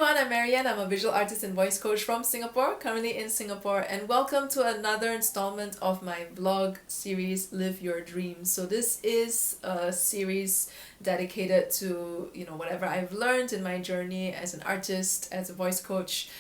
everyone, I'm MaryAnn. I'm a visual artist and voice coach from Singapore, currently in Singapore, and welcome to another installment of my vlog series, Live Your Dreams. So this is a series dedicated to, whatever I've learned in my journey as an artist, as a voice coach,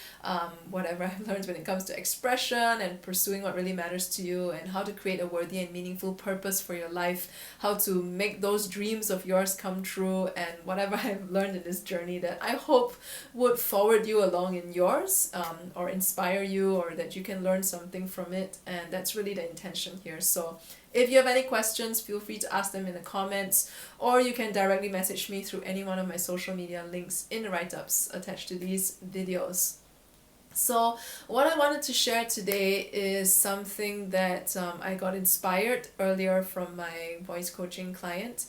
whatever I've learned when it comes to expression and pursuing what really matters to you, and how to create a worthy and meaningful purpose for your life, how to make those dreams of yours come true, and whatever I've learned in this journey that I hope would forward you along in yours, or inspire you, or that you can learn something from it. And that's really the intention here. So if you have any questions, feel free to ask them in the comments, or you can directly message me through any one of my social media links in the write-ups attached to these videos. So what I wanted to share today is something that I got inspired earlier from my voice coaching client,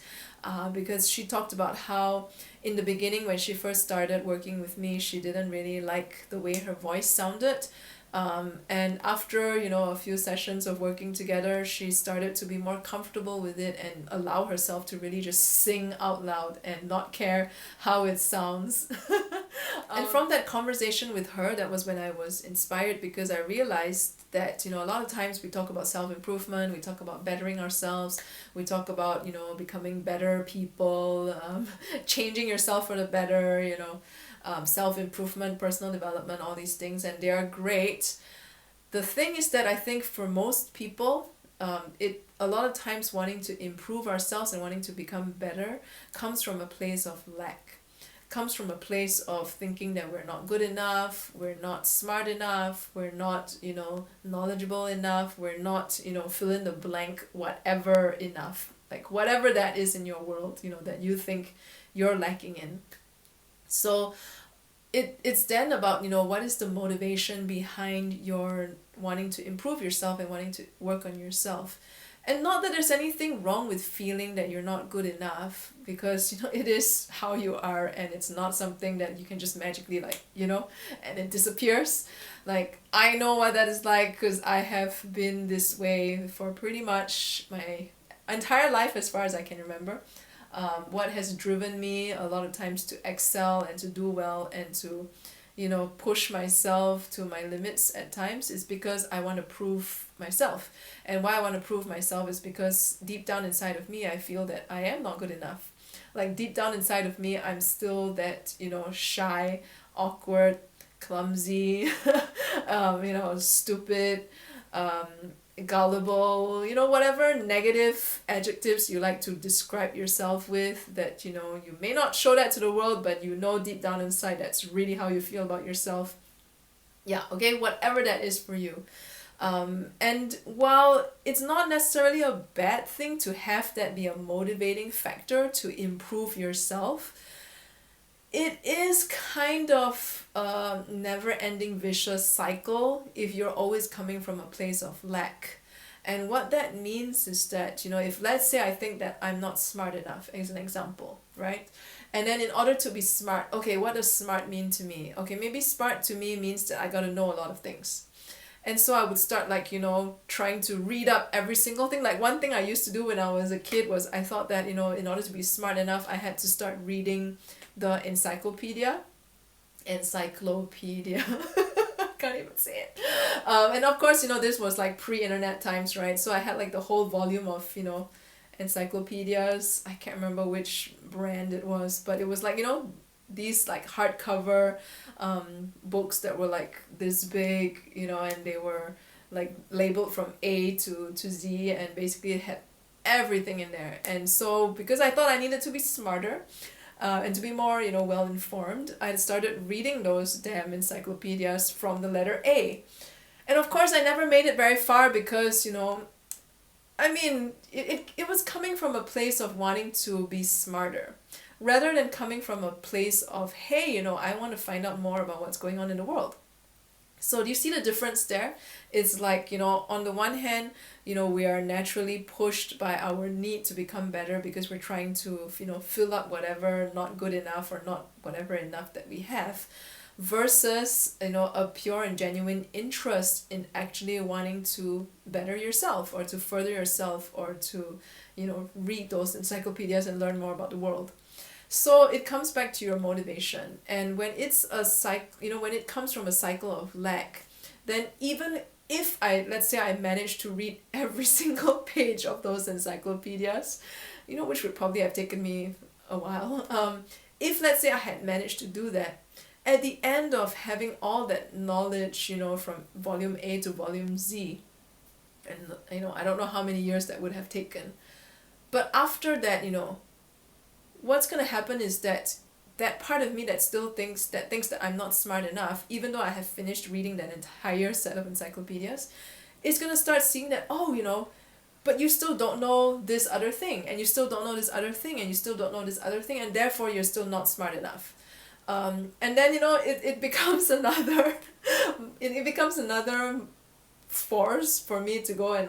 because she talked about how in the beginning, when she first started working with me, she didn't really like the way her voice sounded. And after a few sessions of working together, she started to be more comfortable with it and allow herself to really just sing out loud and not care how it sounds. And from that conversation with her, that was when I was inspired, because I realized that a lot of times we talk about self-improvement, we talk about bettering ourselves, we talk about becoming better people, changing yourself for the better, self-improvement, personal development, all these things, and they are great. The thing is that I think for most people, a lot of times wanting to improve ourselves and wanting to become better comes from a place of lack, comes from a place of thinking that we're not good enough, we're not smart enough, we're not knowledgeable enough, we're not fill in the blank whatever enough, like whatever that is in your world that you think you're lacking in. So it's then about what is the motivation behind your wanting to improve yourself and wanting to work on yourself. And not that there's anything wrong with feeling that you're not good enough, because it is how you are, and it's not something that you can just magically and it disappears. Like, I know what that is like, because I have been this way for pretty much my entire life as far as I can remember. What has driven me a lot of times to excel and to do well and to push myself to my limits at times is because I want to prove myself. And why I want to prove myself is because deep down inside of me, I feel that I am not good enough. Like, deep down inside of me, I'm still that shy, awkward, clumsy, stupid, gullible, whatever negative adjectives you like to describe yourself with, that you may not show that to the world, but deep down inside that's really how you feel about yourself. Yeah, okay, whatever that is for you. And while it's not necessarily a bad thing to have that be a motivating factor to improve yourself, it is kind of a never-ending vicious cycle if you're always coming from a place of lack. And what that means is that, if let's say I think that I'm not smart enough, as an example, right? And then in order to be smart, okay, what does smart mean to me? Okay, maybe smart to me means that I gotta know a lot of things. And so I would start trying to read up every single thing. Like, one thing I used to do when I was a kid was I thought that, in order to be smart enough, I had to start reading the encyclopedia. Can't even say it. And of course, this was like pre-internet times, right? So I had the whole volume of, encyclopedias. I can't remember which brand it was, but it was these hardcover books that were this big, and they were labeled from A to Z, and basically it had everything in there. And so because I thought I needed to be smarter, and to be more, well informed, I started reading those damn encyclopedias from the letter A. And of course I never made it very far, because it was coming from a place of wanting to be smarter, rather than coming from a place of, hey, I want to find out more about what's going on in the world. So do you see the difference there? It's on the one hand, we are naturally pushed by our need to become better, because we're trying to, fill up whatever not good enough or not whatever enough that we have, versus, a pure and genuine interest in actually wanting to better yourself, or to further yourself, or to, read those encyclopedias and learn more about the world. So it comes back to your motivation. And when it's a when it comes from a cycle of lack, then even if let's say I managed to read every single page of those encyclopedias, which would probably have taken me a while, if let's say I had managed to do that, at the end of having all that knowledge, from volume A to volume Z, and I don't know how many years that would have taken, but after that, what's going to happen is that that part of me that still thinks that I'm not smart enough, even though I have finished reading that entire set of encyclopedias, is going to start seeing that, but you still don't know this other thing, and you still don't know this other thing, and you still don't know this other thing, and therefore you're still not smart enough. And then it becomes another it becomes another force for me to go and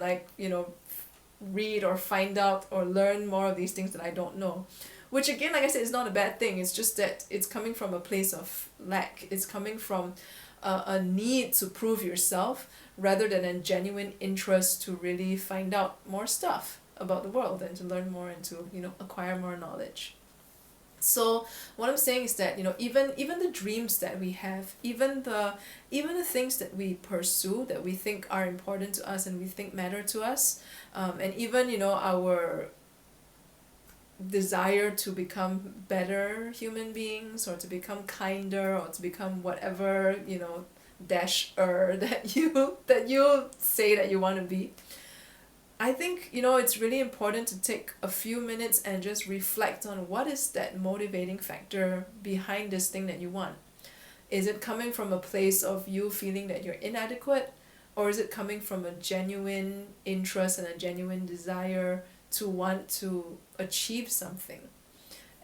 read or find out or learn more of these things that I don't know, which again, like I said, is not a bad thing. It's just that it's coming from a place of lack. It's coming from a need to prove yourself rather than a genuine interest to really find out more stuff about the world and to learn more and to acquire more knowledge. So what I'm saying is that even the dreams that we have, even the things that we pursue that we think are important to us and we think matter to us, and even our desire to become better human beings, or to become kinder, or to become whatever that you say that you want to be. I think it's really important to take a few minutes and just reflect on what is that motivating factor behind this thing that you want. Is it coming from a place of you feeling that you're inadequate, or is it coming from a genuine interest and a genuine desire to want to achieve something?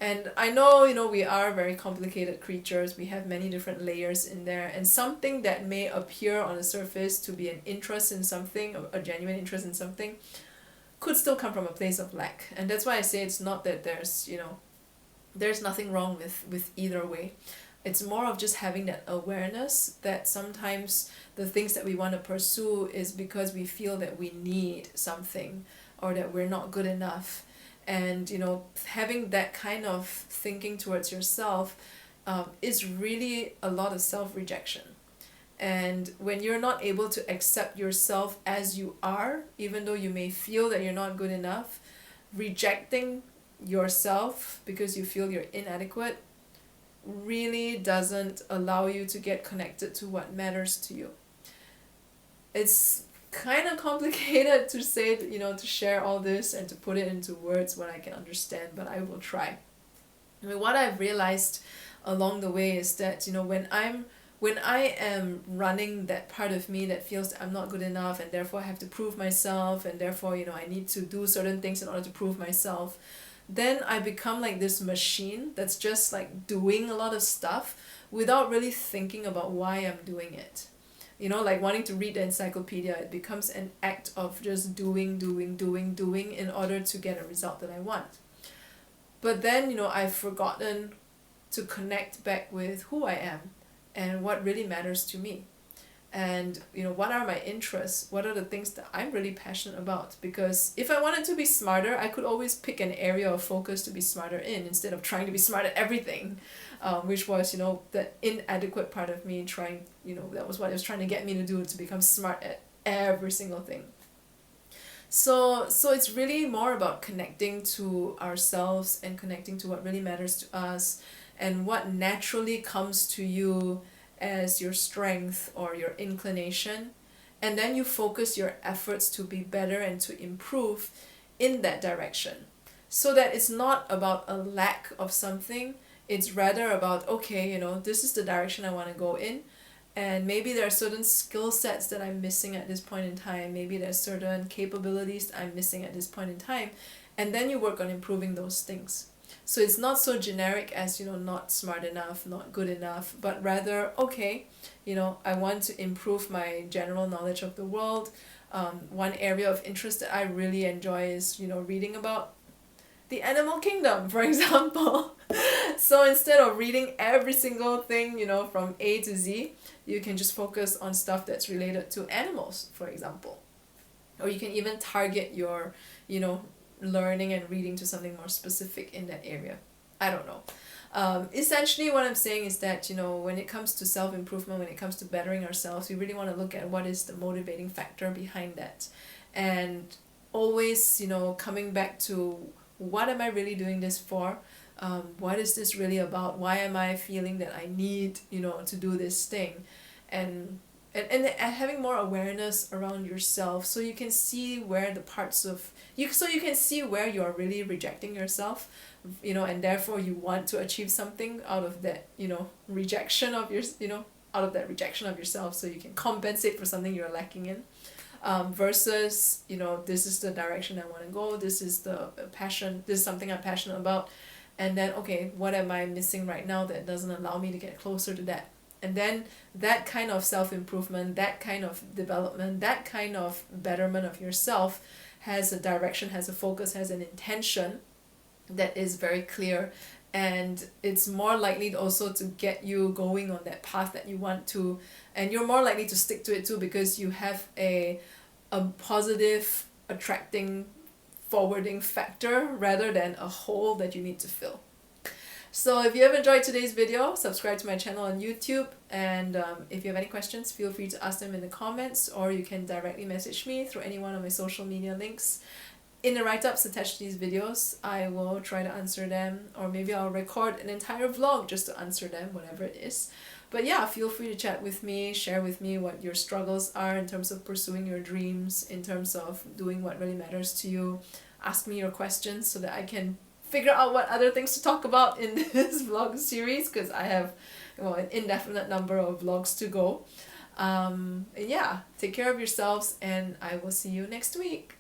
And I know we are very complicated creatures. We have many different layers in there, and something that may appear on the surface to be an interest in something, a genuine interest in something, could still come from a place of lack. And that's why I say it's not that there's nothing wrong with either way. It's more of just having that awareness that sometimes the things that we want to pursue is because we feel that we need something, or that we're not good enough. And having that kind of thinking towards yourself is really a lot of self-rejection. And when you're not able to accept yourself as you are, even though you may feel that you're not good enough, rejecting yourself because you feel you're inadequate really doesn't allow you to get connected to what matters to you. It's kind of complicated to say, to share all this and to put it into words when I can understand, but I will try. I mean, what I've realized along the way is that, when I am running that part of me that feels that I'm not good enough, and therefore I have to prove myself, and therefore, I need to do certain things in order to prove myself, then I become like this machine that's just like doing a lot of stuff without really thinking about why I'm doing it. Like wanting to read the encyclopedia, it becomes an act of just doing in order to get a result that I want. But then, I've forgotten to connect back with who I am and what really matters to me. And, what are my interests? What are the things that I'm really passionate about? Because if I wanted to be smarter, I could always pick an area of focus to be smarter in instead of trying to be smart at everything. Which was, the inadequate part of me trying, that was what it was trying to get me to do, to become smart at every single thing. So it's really more about connecting to ourselves and connecting to what really matters to us and what naturally comes to you as your strength or your inclination. And then you focus your efforts to be better and to improve in that direction. So that it's not about a lack of something. It's rather about, okay, this is the direction I want to go in. And maybe there are certain skill sets that I'm missing at this point in time. Maybe there's certain capabilities I'm missing at this point in time. And then you work on improving those things. So it's not so generic as, not smart enough, not good enough, but rather, okay, I want to improve my general knowledge of the world. One area of interest that I really enjoy is, reading about the animal kingdom, for example. So instead of reading every single thing, from A to Z, you can just focus on stuff that's related to animals, for example. Or you can even target your, learning and reading to something more specific in that area. I don't know. Essentially what I'm saying is that, you know, when it comes to self-improvement, when it comes to bettering ourselves, we really want to look at what is the motivating factor behind that. And always, you know, coming back to what am I really doing this for? What is this really about? Why am I feeling that I need, you know, to do this thing? And and having more awareness around yourself, so you can see where the parts of you, so you can see where you're really rejecting yourself, you know, and therefore you want to achieve something out of that, you know, rejection of your, you know, out of that rejection of yourself, so you can compensate for something you're lacking in. Versus, you know, this is the direction I want to go, this is the passion, this is something I'm passionate about, and then okay, what am I missing right now that doesn't allow me to get closer to that? And then that kind of self-improvement, that kind of development, that kind of betterment of yourself has a direction, has a focus, has an intention that is very clear, and it's more likely also to get you going on that path that you want to, and you're more likely to stick to it too, because you have a positive attracting forwarding factor rather than a hole that you need to fill. So if you have enjoyed today's video, subscribe to my channel on YouTube, and if you have any questions, feel free to ask them in the comments, or you can directly message me through any one of my social media links. In the write-ups attached to these videos, I will try to answer them, or maybe I'll record an entire vlog just to answer them, whatever it is. But yeah, feel free to chat with me, share with me what your struggles are in terms of pursuing your dreams, in terms of doing what really matters to you. Ask me your questions so that I can figure out what other things to talk about in this vlog series, because I have, well, an indefinite number of vlogs to go. Yeah, take care of yourselves, and I will see you next week.